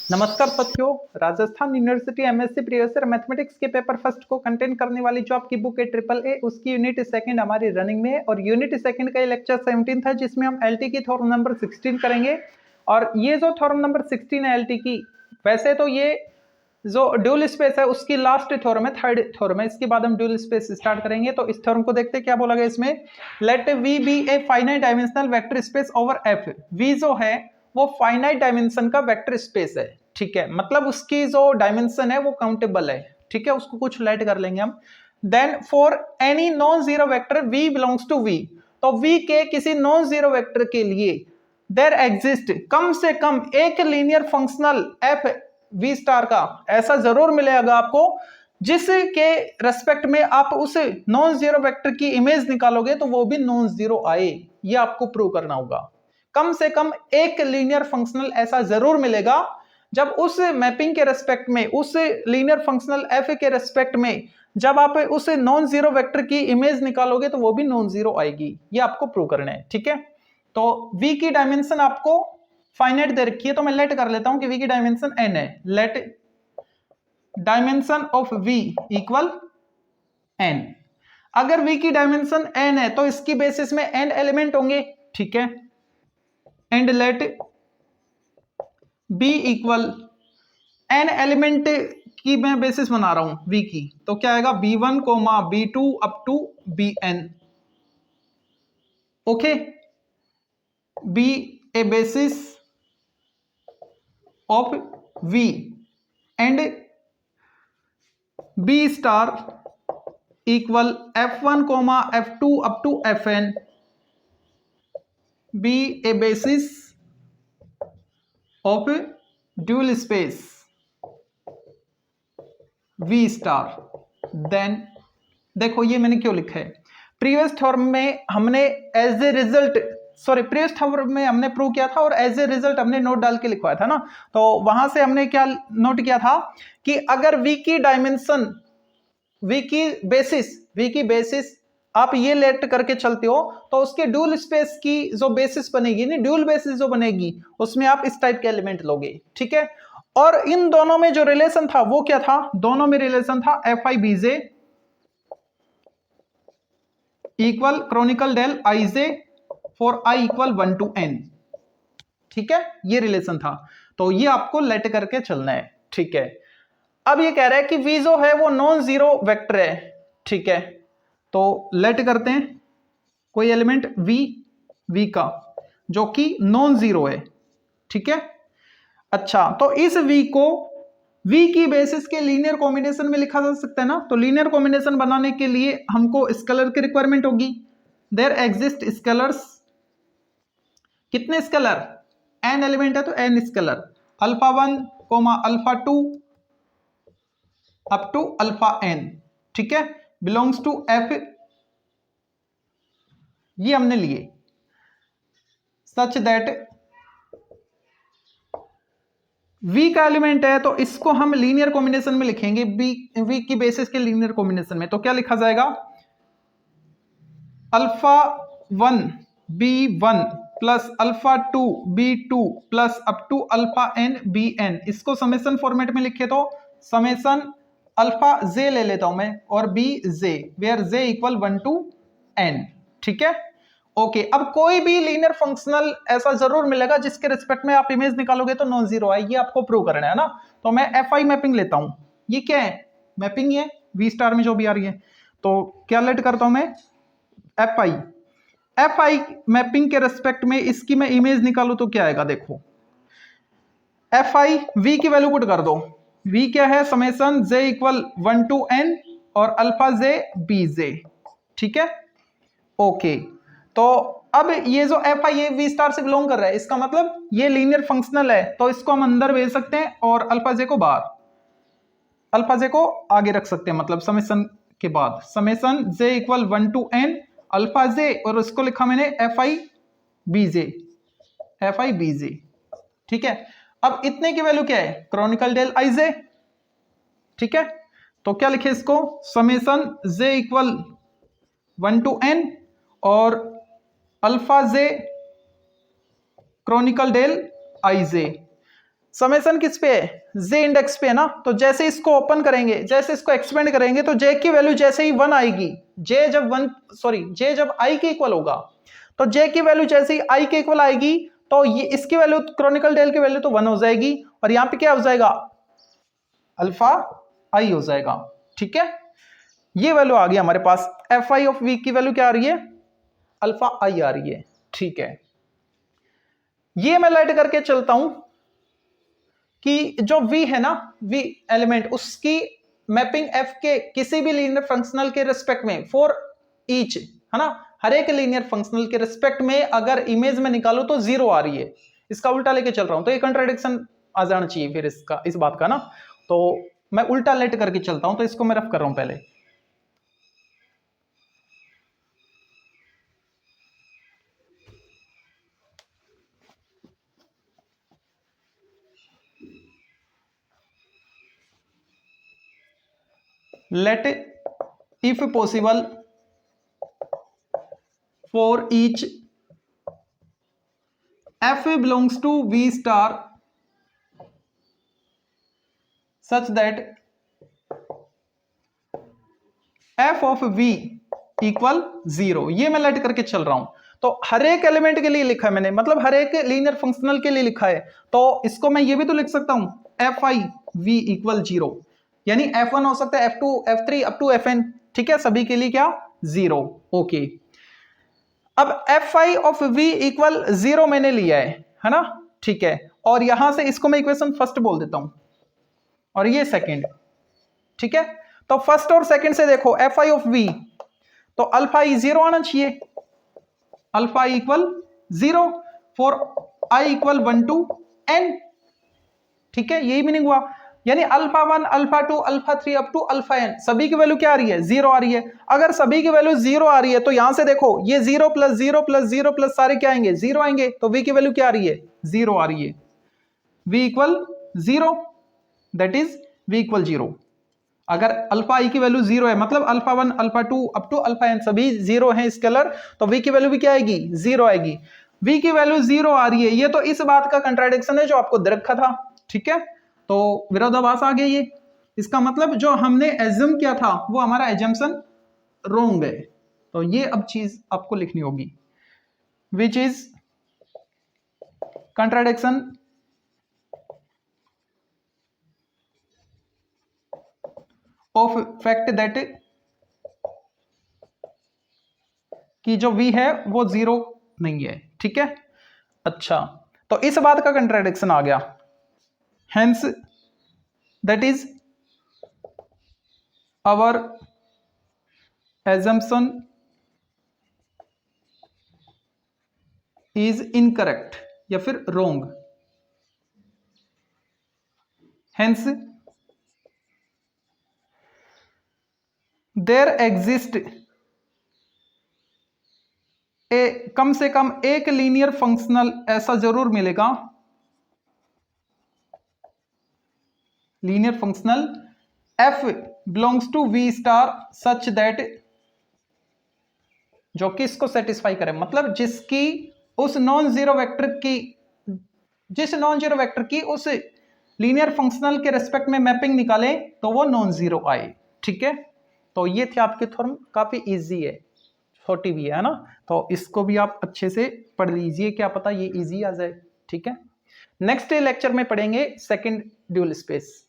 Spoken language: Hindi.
नमस्कार साथियों, Rajasthan university MSc previous year mathematics के पेपर फर्स्ट को कंटेन करने वाली जो आपकी बुक है ट्रिपल ए, उसकी यूनिट सेकंड हमारी रनिंग में है और यूनिट सेकंड का ये लेक्चर 17 था जिसमें हम एलटी की थ्योरम नंबर 16 करेंगे। और ये जो थ्योरम नंबर 16 है एलटी की, वैसे तो ये जो ड्यूल स्पेस है उसकी लास्ट थ्योरम है, थर्ड थ्योरम है। इसके बाद हम ड्यूल स्पेस स्टार्ट करेंगे। तो इस थ्योरम को देखते हैं क्या बोला गया इसमें। Let V be a finite dimensional vector space over F. V जो है वो फाइनाइट डायमेंशन का वेक्टर स्पेस है, ठीक है, मतलब उसकी जो डायमेंशन है वो काउंटेबल है, ठीक है, उसको कुछ लाइट कर लेंगे हम। Then for any non zero vector v belongs to v, तो v के किसी नॉन जीरो वेक्टर के लिए देयर एग्जिस्ट कम से कम एक linear functional f v star का, ऐसा जरूर मिलेगा आपको जिसके रेस्पेक्ट में आप उस नॉन जीरो वेक्टर की इमेज निकालोगे तो वो भी नॉन जीरो आए। ये आपको प्रूव करना होगा। कम से कम एक लीनियर फंक्शनल ऐसा जरूर मिलेगा जब उस मैपिंग के रेस्पेक्ट में, उस लीनियर फंक्शनल एफ के रेस्पेक्ट में जब आप उस नॉन जीरो वेक्टर की इमेज निकालोगे तो वो भी नॉन जीरो आएगी। ये आपको प्रूव करना है, ठीक है। तो v की डायमेंशन आपको फाइनाइट दे रखी है, तो मैं लेट कर लेता हूं कि v की डायमेंशन n है। Let dimension of v equal n। अगर v की डायमेंशन n है तो इसकी बेसिस में n एलिमेंट होंगे, ठीक है। And let b equal n element की मैं बेसिस बना रहा हूं v की, तो क्या आएगा b1 comma b2 up to bn। Okay, b a basis of v and b star equal f1 comma f2 up to fn। b a basis of dual space v star. Then देखो ये मैंने क्यों लिखा है, प्रीवियस थ्योरम में हमने as a result, previous theorem में हमने प्रूव किया था और एज ए रिजल्ट हमने नोट डाल के लिखवाया था ना। तो वहां से हमने क्या नोट किया था कि अगर v की डायमेंशन, v की बेसिस आप ये लेट करके चलते हो तो उसके ड्यूल स्पेस की जो बेसिस बनेगी, नहीं ड्यूल बेसिस जो बनेगी उसमें आप इस टाइप के एलिमेंट लोगे, ठीक है। और इन दोनों में जो रिलेशन था वो क्या था, दोनों में रिलेशन था f i b j equal Kronecker del i j for i equal 1 to n, ठीक है, ये रिलेशन था। तो ये आपको लेट करके चलना है, ठीक है। अब ये कह रहा है कि v जो है वो नॉन जीरो वेक्टर है, ठीक है। तो लेट करते हैं कोई एलिमेंट v का जो कि नॉन जीरो है, ठीक है। अच्छा, तो इस v को v की बेसिस के लीनियर कॉम्बिनेशन में लिखा जा सकता है ना। तो लीनियर कॉम्बिनेशन बनाने के लिए हमको स्केलर की रिक्वायरमेंट होगी। देयर एग्जिस्ट स्केलर्स, कितने स्केलर, n एलिमेंट है तो n scalar, alpha 1 comma alpha 2 up to alpha n, ठीक है, बिलोंग्स टू f। ये हमने लिए सच दैट v का एलिमेंट है तो इसको हम लीनियर कॉम्बिनेशन में लिखेंगे, v की बेसिस के लीनियर कॉम्बिनेशन में। तो क्या लिखा जाएगा, alpha 1 b1 plus alpha 2 b2 plus up to alpha n bn। इसको समेशन फॉर्मेट में लिखे तो समेशन अल्फा जे ले लेता हूं मैं और b j, where j equal 1 to n, ठीक है। ओके, अब कोई भी लीनियर फंक्शनल ऐसा जरूर मिलेगा जिसके रिस्पेक्ट में आप इमेज निकालोगे तो नॉन जीरो आए, ये आपको प्रूव करना है ना। तो मैं एफ आई मैपिंग लेता हूं, ये क्या है, मैपिंग है वी स्टार में जो भी आ रही है। तो क्या लेट करता हूं मैं, एफ आई मैपिंग के रेस्पेक्ट में इसकी मैं इमेज निकालू तो क्या आएगा, देखो एफ आई वी की वैल्यू पुट कर दो। वी क्या है, summation j equal 1 to n और अल्फा जे बी जे, ठीक है। ओके, तो अब ये जो एफ आई वी स्टार से बिलोंग कर रहा है, इसका मतलब ये लीनियर फंक्शनल है, तो इसको हम अंदर भेज सकते हैं और अल्फा जे को बाहर, अल्फा जे को आगे रख सकते हैं, मतलब समेशन के बाद summation j equal 1 to n alpha j, और उसको लिखा मैंने एफ आई बीजे, ठीक है। अब इतने की वैल्यू क्या है, क्रॉनिकल डेल आई जे, ठीक है। तो क्या लिखे इसको, summation j equal 1 to n और alpha j Kronecker del i j. Summation किस पे है, जे इंडेक्स पे है ना। तो जैसे इसको ओपन करेंगे, जैसे इसको एक्सपेंड करेंगे, तो जे की वैल्यू जैसे ही 1 आएगी, जे जब आई के इक्वल होगा, तो जे की वैल्यू जैसे ही आई के इक्वल आएगी, तो ये इसकी वैल्यू, क्रॉनिकल डेल की वैल्यू तो 1 हो जाएगी, और यहां पे क्या हो जाएगा, अल्फा आई हो जाएगा। ठीक है, ये वैल्यू आ गई हमारे पास। एफ आई ऑफ वी की वैल्यू क्या आ रही है, अल्फा आई आ रही है। ठीक है, ये मैं लाइट करके चलता हूं कि जो v है ना, v एलिमेंट, उसकी मैपिंग f के किसी भी लीनियर फंक्शनल के रिस्पेक्ट में फॉर ईच, है ना, हर एक लीनियर फंक्शनल के रिस्पेक्ट में अगर इमेज में निकालो तो 0 आ रही है। इसका उल्टा लेके चल रहा हूं तो ये कंट्राडिक्शन आ जाना चाहिए फिर इसका, इस बात का ना। तो मैं उल्टा लेट करके चलता हूं, तो इसको मैं रफ कर रहा हूं पहले। let if possible for each f belongs to v star such that f of v equal 0। ये मैं लेट करके चल रहा हूं, तो हर एक एलिमेंट के लिए लिखा है मैंने, मतलब हर एक लीनियर फंक्शनल के लिए लिखा है। तो इसको मैं ये भी तो लिख सकता हूं, एफ आई वी इक्वल 0, यानी f1 हो सकता है, f2 f3 up to fn। ठीक है, सभी के लिए क्या 0। ओके, अब F i of v equal 0 मैंने लिया है ना। ठीक है, और यहां से इसको मैं इक्वेशन फर्स्ट बोल देता हूं, और ये सेकंड। ठीक है, तो फर्स्ट और सेकंड से देखो, एफ आई ऑफ v, तो अल्फा ई 0 आना चाहिए, alpha i equal 0 for i equal 1 to n। ठीक है, यही मीनिंग हुआ, यानी alpha 1 alpha 2 alpha 3 up to alpha n, सभी की वैल्यू क्या आ रही है, 0 आ रही है। अगर सभी की वैल्यू 0 आ रही है, तो यहां से देखो ये 0 प्लस 0 प्लस 0 प्लस सारे क्या आएंगे, 0 आएंगे। तो v की वैल्यू क्या आ रही है, 0 आ रही है, v equal 0, that is v equal 0। अगर अल्फा ई की वैल्यू 0 है, मतलब alpha 1 alpha 2 up to alpha n सभी 0 हैं स्केलर, तो v की वैल्यू भी क्या आएगी, 0 आएगी। v की वैल्यू 0 आ रही है, ये तो इस बात का कंट्राडिक्शन है जो आपको दे रखा था। ठीक है, तो विरोधाभास आ गया ये, इसका मतलब जो हमने एज्यूम किया था वो हमारा एजम्पशन रोंग है। तो ये अब चीज आपको लिखनी होगी, which is contradiction of fact that कि जो v है वो 0 नहीं है। ठीक है, अच्छा, तो इस बात का कंट्राडिक्शन आ गया, hence that is our assumption is incorrect या फिर wrong, hence there exist ए कम से कम एक लीनियर फंक्शनल ऐसा जरूर मिलेगा, linear functional f belongs to v star such that, जो कि इसको सेटिस्फाई करे, मतलब जिसकी उस नॉन जीरो वेक्टर की, जिस नॉन जीरो वेक्टर की उस लीनियर फंक्शनल के रेस्पेक्ट में मैपिंग निकाले तो वो नॉन जीरो आए। ठीक है, तो ये थे आपके थ्योरम, काफी इजी है, छोटी भी है ना, तो इसको भी आप अच्छे से पढ़ लीजिए, क्या पता ये इजी आ जाए। ठीक है, नेक्स्ट लेक्चर में पढ़ेंगे सेकंड ड्यूल स्पेस।